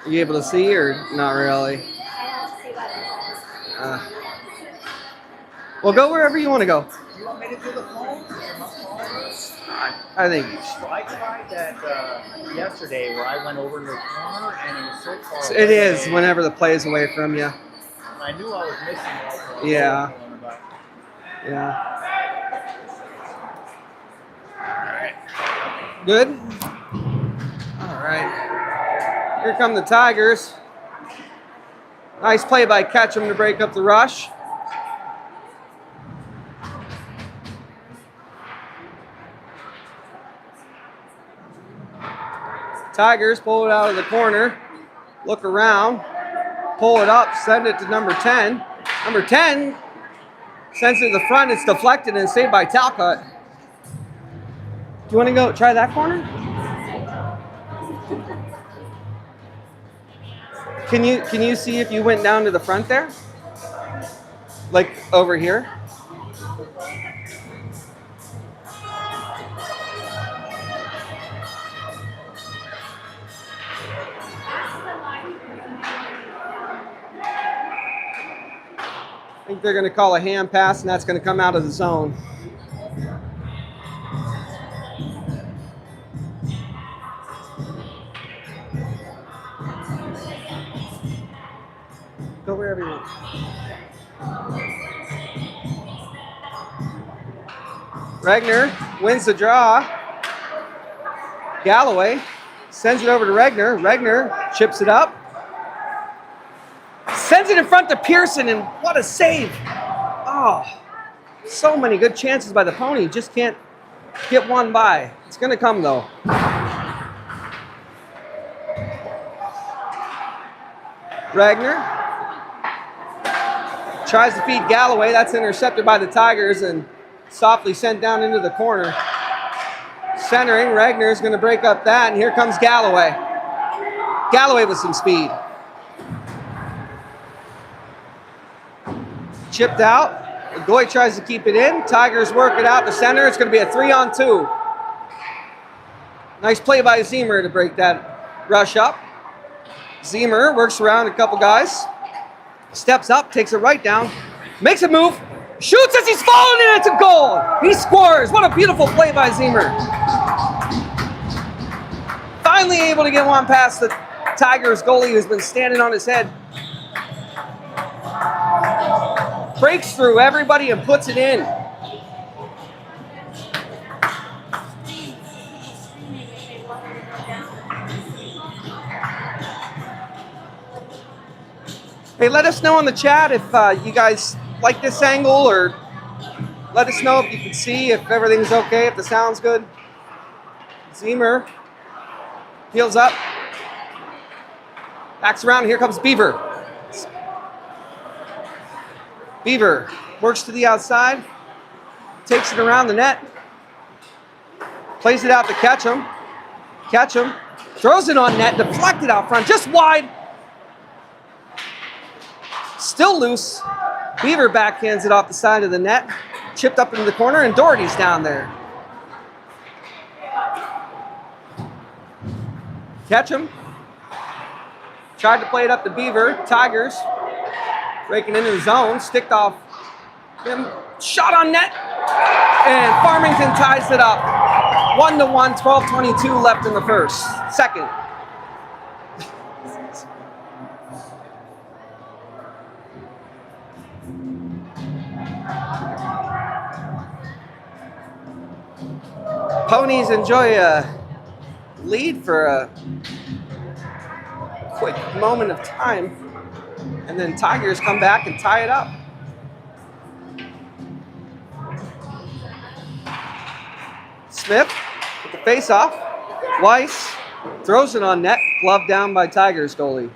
Are you able to see or not really? I have to see what it says. Uh, well, go wherever you want to go. You want me to do the phone? I think you should. Well, I tried that yesterday where I went over to the corner and it was so far It away. is whenever the play is away from you. I knew I was missing it. Yeah. Yeah. Good? All right. Here come the Tigers. Nice play by Ketchum to break up the rush. Tigers pull it out of the corner, look around, pull it up, send it to number 10. Number 10 sends it to the front. It's deflected and saved by Talcott. Do you want to go try that corner? Can you see if you went down to the front there? Like over here? I think they're going to call a hand pass, and that's going to come out of the zone. Go wherever you want. Regner wins the draw. Galloway sends it over to Regner. Regner chips it up. Sends it in front to Pearson, and what a save. Oh, so many good chances by the Pony. Just can't get one by. It's going to come, though. Regner tries to feed Galloway. That's intercepted by the Tigers and softly sent down into the corner. Centering, Regner is going to break up that, and here comes Galloway. Galloway with some speed. Chipped out. Goy tries to keep it in. Tigers work it out to center. It's going to be a 3-on-2. Nice play by Zemer to break that rush up. Zemer works around a couple guys. Steps up, takes it right down. Makes a move. Shoots as he's falling in. It's a goal. He scores. What a beautiful play by Zemer. Finally able to get one past the Tigers goalie who's been standing on his head. Breaks through everybody and puts it in. Hey, let us know in the chat if you guys like this angle, or let us know if you can see if everything's okay, if the sound's good. Zemer heels up. Backs around, here comes Beaver. Beaver works to the outside, takes it around the net, plays it out to Ketchum. Ketchum throws it on net, deflected out front, just wide. Still loose. Beaver backhands it off the side of the net, chipped up into the corner, and Doherty's down there. Ketchum tried to play it up to Beaver. Tigers breaking into the zone, sticked off him, shot on net, and Farmington ties it up. 1-1, 12:22 left in the second. Ponies enjoy a lead for a quick moment of time, and then Tigers come back and tie it up. Smith with the face-off. Weiss throws it on net, gloved down by Tigers goalie.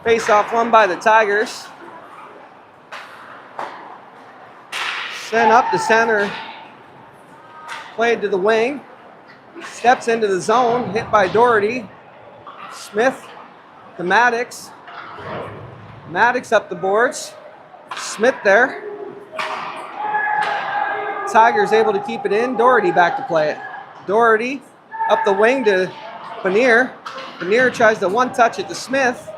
Face-off won by the Tigers. Sent up the center. Played to the wing. Steps into the zone. Hit by Doherty. Smith to Maddox. Maddox up the boards. Smith there. Tigers able to keep it in. Doherty back to play it. Doherty up the wing to Paneer. Paneer tries to one touch it to Smith.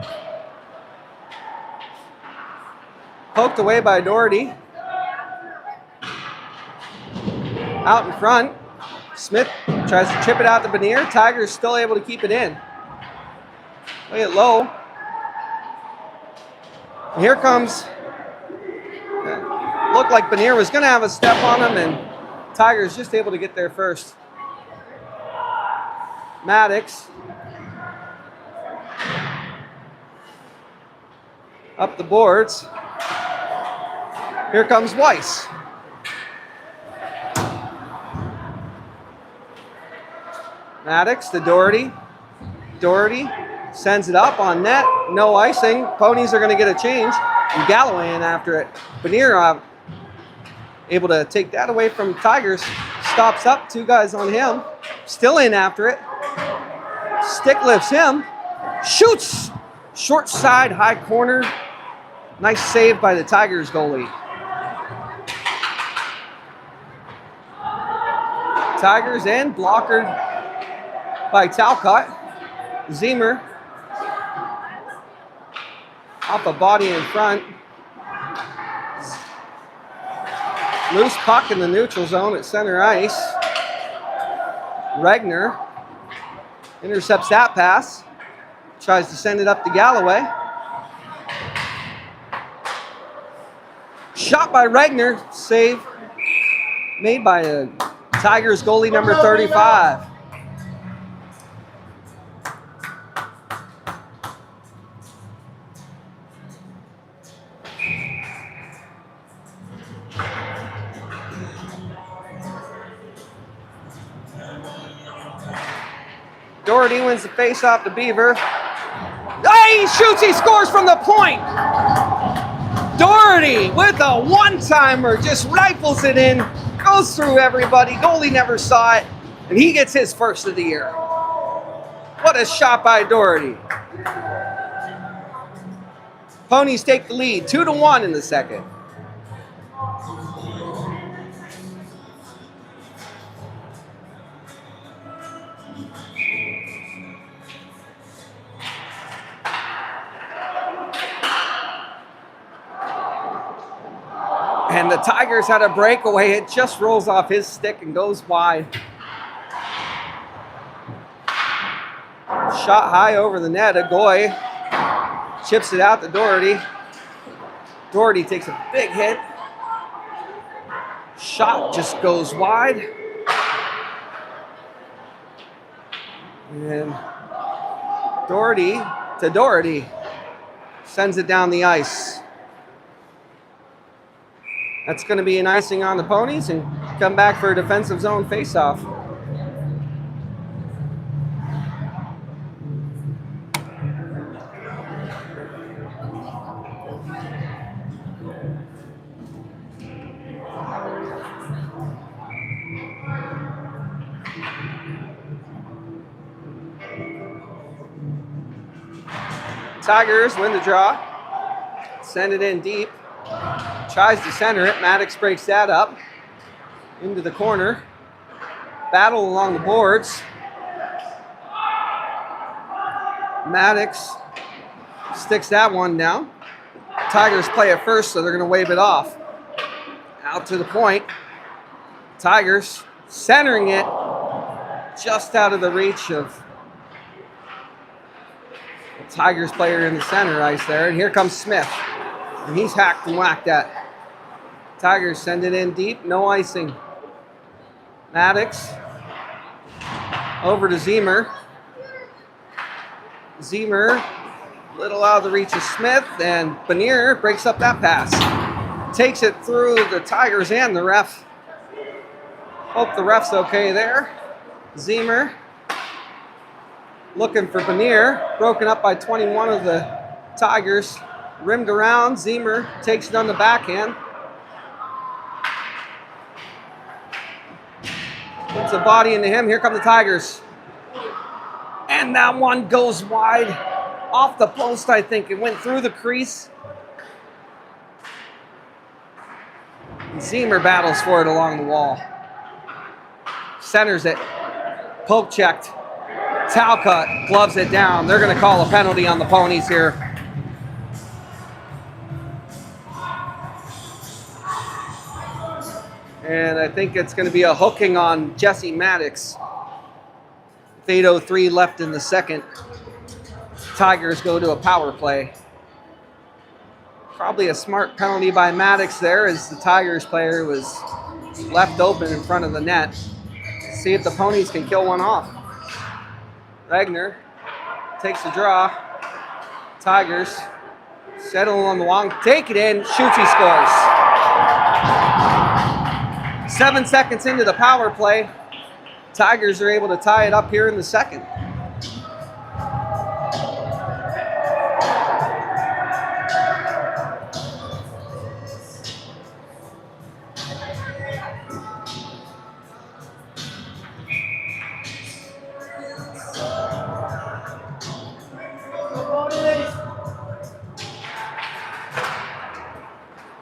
Poked away by Doherty. Out in front. Smith tries to chip it out to Paneer. Tigers still able to keep it in. Play it low. And here comes. Looked like Paneer was going to have a step on him, and Tigers just able to get there first. Maddox. Up the boards. Here comes Weiss. Maddox to Doherty. Doherty sends it up on net. No icing. Ponies are going to get a change. And Galloway in after it. Paneer able to take that away from Tigers. Stops up. 2 guys on him. Still in after it. Stick lifts him. Shoots. Short side, high corner. Nice save by the Tigers goalie. Tigers and blockered by Talcott. Zemer off a body in front. Loose puck in the neutral zone at center ice. Regner intercepts that pass. Tries to send it up to Galloway. Shot by Regner. Save made by a Tigers goalie number 35. Doherty wins the face-off to Beaver. He shoots, he scores from the point. Doherty with a one-timer, just rifles it in, goes through everybody. Goalie never saw it, and he gets his first of the year. What a shot by Doherty. Ponies take the lead, 2-1 in the second. And the Tigers had a breakaway. It just rolls off his stick and goes wide. Shot high over the net. Agoy chips it out to Doherty. Doherty takes a big hit. Shot just goes wide. And Doherty to Doherty. Sends it down the ice. That's going to be an icing on the Ponies and come back for a defensive zone faceoff. Tigers win the draw. Send it in deep. Tries to center it. Maddox breaks that up. Into the corner. Battle along the boards. Maddox sticks that one down. Tigers play it first, so they're going to wave it off. Out to the point. Tigers centering it just out of the reach of the Tigers player in the center ice there. And here comes Smith. And he's hacked and whacked at. Tigers send it in deep, no icing. Maddox over to Zemer. Zemer, little out of the reach of Smith, and Paneer breaks up that pass. Takes it through the Tigers and the ref. Hope the ref's okay there. Zemer looking for Paneer, broken up by 21 of the Tigers. Rimmed around, Zemer takes it on the backhand. Puts a body into him. Here come the Tigers. And that one goes wide. Off the post, I think. It went through the crease. Zemer battles for it along the wall. Centers it. Poke checked. Talcott gloves it down. They're going to call a penalty on the Ponies here. And I think it's going to be a hooking on Jesse Maddox. 8:03 left in the second. Tigers go to a power play. Probably a smart penalty by Maddox there, as the Tigers player was left open in front of the net. See if the Ponies can kill one off. Regner takes the draw. Tigers settle on the wall, take it in, shoots, he scores. 7 seconds into the power play, Tigers are able to tie it up here in the second.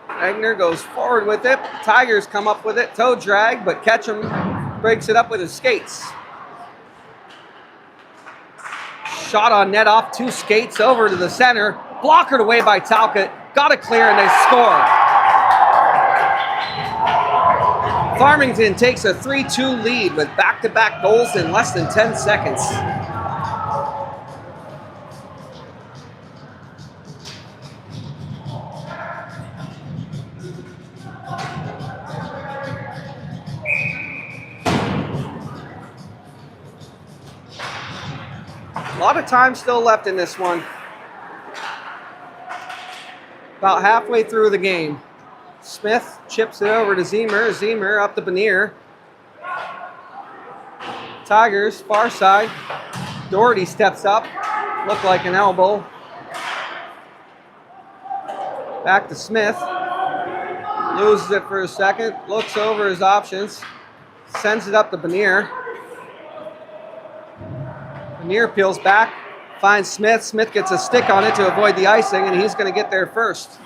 Regner goes forward with it. Tigers come up with it. Toe drag, but Ketchum breaks it up with his skates. Shot on net off 2 skates over to the center. Blockered away by Talcott. Got it clear and they score. Farmington takes a 3-2 lead with back-to-back goals in less than 10 seconds. A lot of time still left in this one. About halfway through the game. Smith chips it over to Zemer. Zemer up to Benier. Tigers, far side. Doherty steps up. Looked like an elbow. Back to Smith. Loses it for a second. Looks over his options. Sends it up to Benier. Benier peels back. Finds Smith. Smith gets a stick on it to avoid the icing, and he's going to get there first.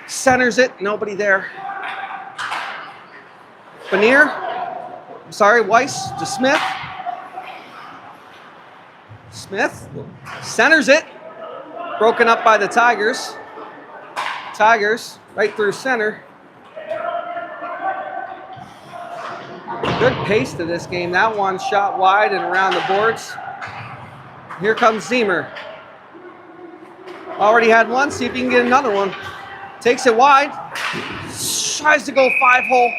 Centers it. Nobody there. Weiss to Smith. Smith centers it. Broken up by the Tigers. Tigers right through center. Good pace to this game. That one shot wide and around the boards. Here comes Zemer. Already had one. See if he can get another one. Takes it wide. Tries to go 5-hole.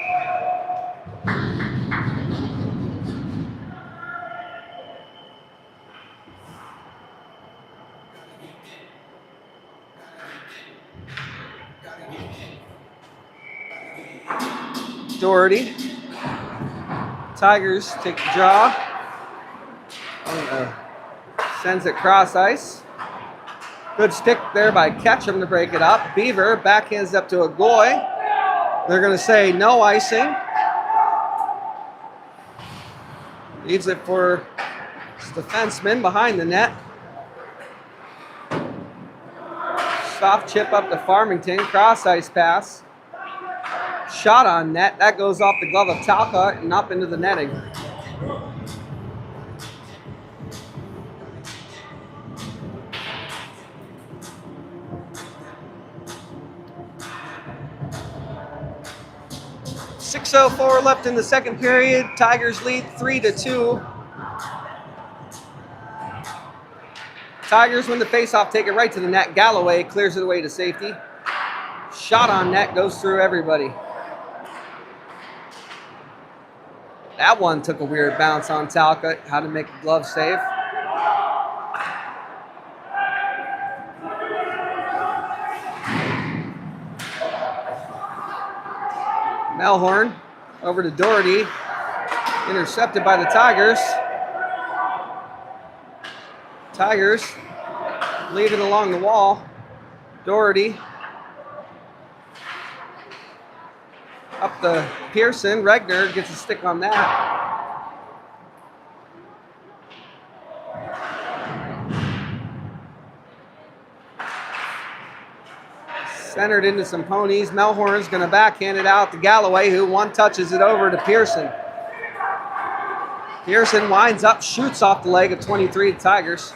Doherty. Tigers take the draw. Sends it cross ice. Good stick there by Ketchum to break it up. Beaver backhands up to a Goy. They're going to say no icing. Leaves it for his defenseman behind the net. Soft chip up to Farmington. Cross ice pass. Shot on net. That goes off the glove of Talcott and up into the netting. .604 left in the second period. Tigers lead 3-2. Tigers win the faceoff, take it right to the net. Galloway clears it away to safety. Shot on net, goes through everybody. That one took a weird bounce on Talcott. How to make a glove save. Melhorn over to Doherty. Intercepted by the Tigers. Tigers lead it along the wall. Doherty up the Pearson. Regner gets a stick on that. Centered into some ponies. Melhorn's going to backhand it out to Galloway, who one touches it over to Pearson. Pearson winds up, shoots off the leg of 23 Tigers.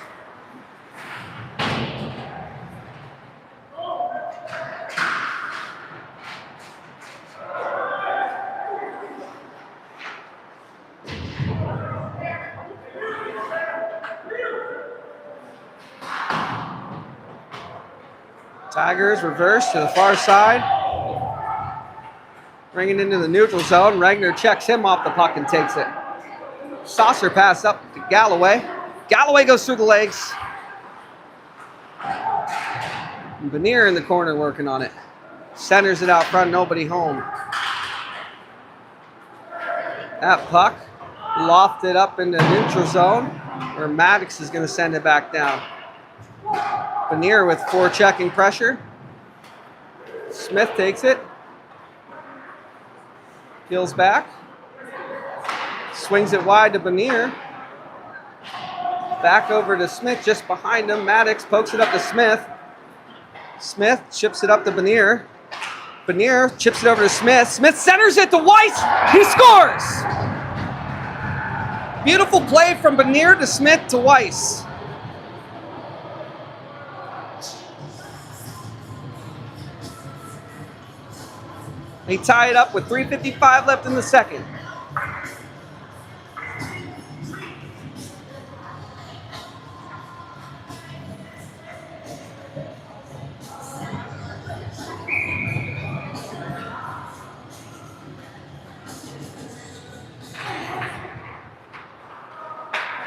Tigers reverse to the far side. Bringing into the neutral zone. Regner checks him off the puck and takes it. Saucer pass up to Galloway. Galloway goes through the legs. Benier in the corner working on it. Centers it out front, nobody home. That puck lofted up into neutral zone where Maddox is going to send it back down. Benier with forechecking pressure. Smith takes it. Peels back. Swings it wide to Benier. Back over to Smith just behind him. Maddox pokes it up to Smith. Smith chips it up to Benier. Benier chips it over to Smith. Smith centers it to Weiss. He scores! Beautiful play from Benier to Smith to Weiss. They tie it up with 3:55 left in the second.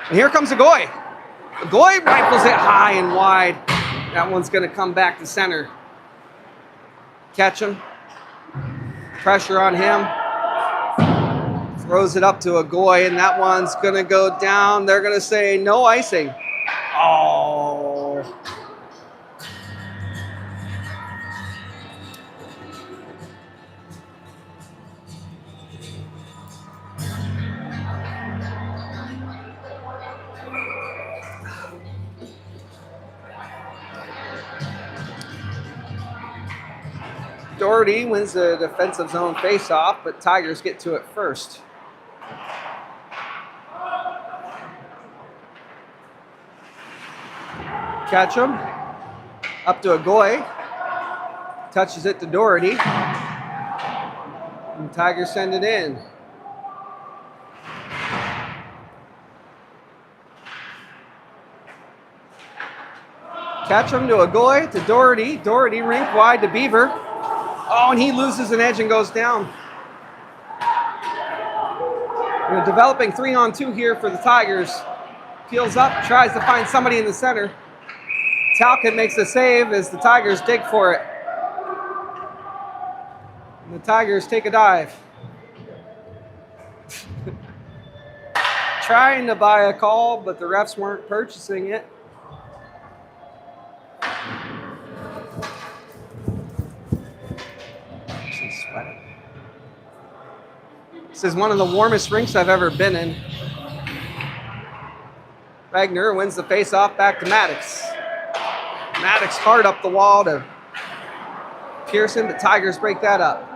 And here comes Agoy. Agoy rifles it high and wide. That one's going to come back to center. Catch him. Pressure on him. Throws it up to Agoy, and that one's going to go down. They're going to say no icing. Oh. Doherty wins the defensive zone faceoff, but Tigers get to it first. Catch him. Up to Agoy. Touches it to Doherty. And Tigers send it in. Catch him to Agoy, to Doherty. Doherty rink wide to Beaver. Oh, and he loses an edge and goes down. We're developing 3-on-2 here for the Tigers. Peels up, tries to find somebody in the center. Talcott makes a save as the Tigers dig for it. And the Tigers take a dive. Trying to buy a call, but the refs weren't purchasing it. This is one of the warmest rinks I've ever been in. Regner wins the face-off back to Maddox. Maddox hard up the wall to Pearson. The Tigers break that up.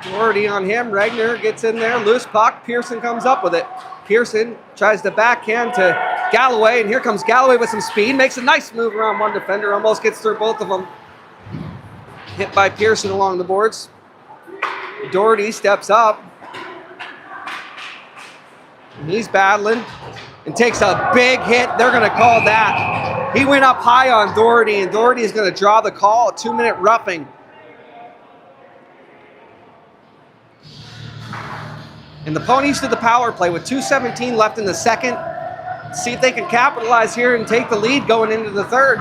Doherty on him. Regner gets in there. Loose puck. Pearson comes up with it. Pearson tries to backhand to Galloway, and here comes Galloway with some speed. Makes a nice move around one defender. Almost gets through both of them. Hit by Pearson along the boards. Doherty steps up. And he's battling and takes a big hit. They're going to call that. He went up high on Doherty, and Doherty is going to draw the call. A 2-minute roughing. And the Ponies to the power play with 2:17 left in the second. See if they can capitalize here and take the lead going into the third.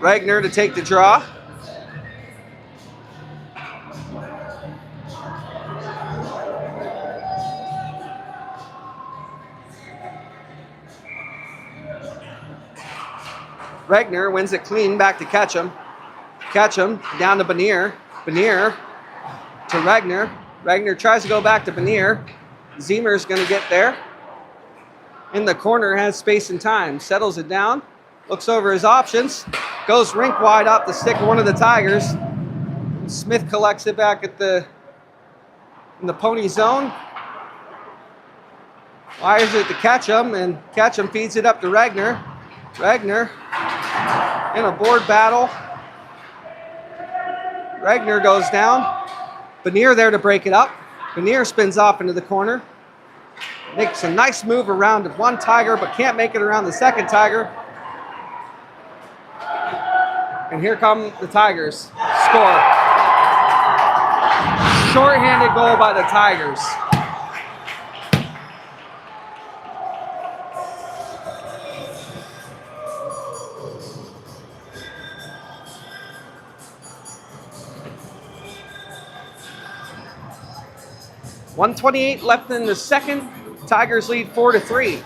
Regner to take the draw. Regner wins it clean, back to Ketchum. Ketchum down to Benier. Benier to Regner. Regner tries to go back to Benier. Zemer's going to get there. In the corner, has space and time. Settles it down. Looks over his options. Goes rink wide off the stick of one of the Tigers. Smith collects it back at in the pony zone. Wires it to Ketchum, and Ketchum feeds it up to Regner. Regner in a board battle. Regner goes down. Benier there to break it up. Benier spins off into the corner. Makes a nice move around one Tiger, but can't make it around the second Tiger. And here come the Tigers. Score. Short-handed goal by the Tigers. .128 left in the second. Tigers lead 4-3.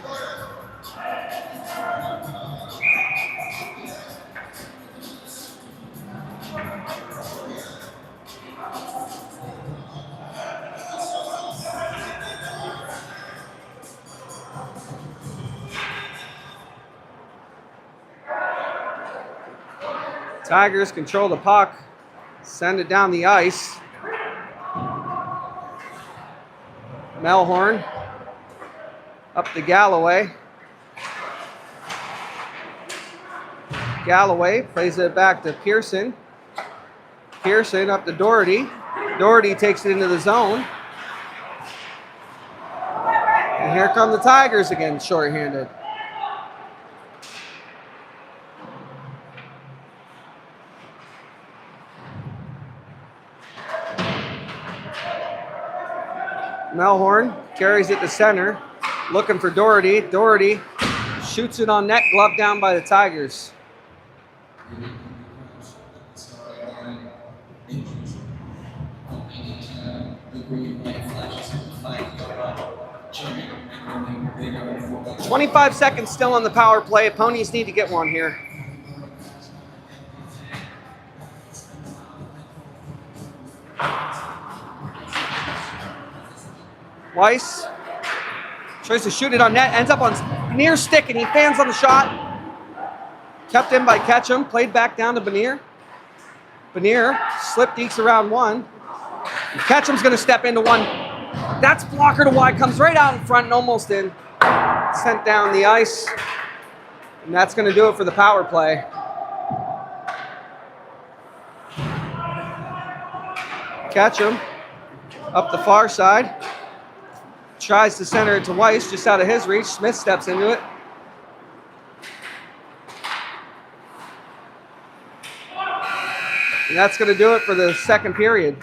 Tigers control the puck, send it down the ice. Melhorn up to Galloway. Galloway plays it back to Pearson. Pearson up to Doherty. Doherty takes it into the zone. And here come the Tigers again, shorthanded. Melhorn carries it to center, looking for Doherty. Doherty shoots it on net, glove down by the Tigers. .25 seconds still on the power play. Ponies need to get one here. Weiss tries to shoot it on net, ends up on near stick, and he fans on the shot. Kept in by Ketchum, played back down to Benier. Benier slip dekes around one. And Ketchum's going to step into one. That's blocker to wide, comes right out in front and almost in. Sent down the ice. And that's going to do it for the power play. Ketchum up the far side. Tries to center it to Weiss, just out of his reach. Smith steps into it. And that's going to do it for the second period.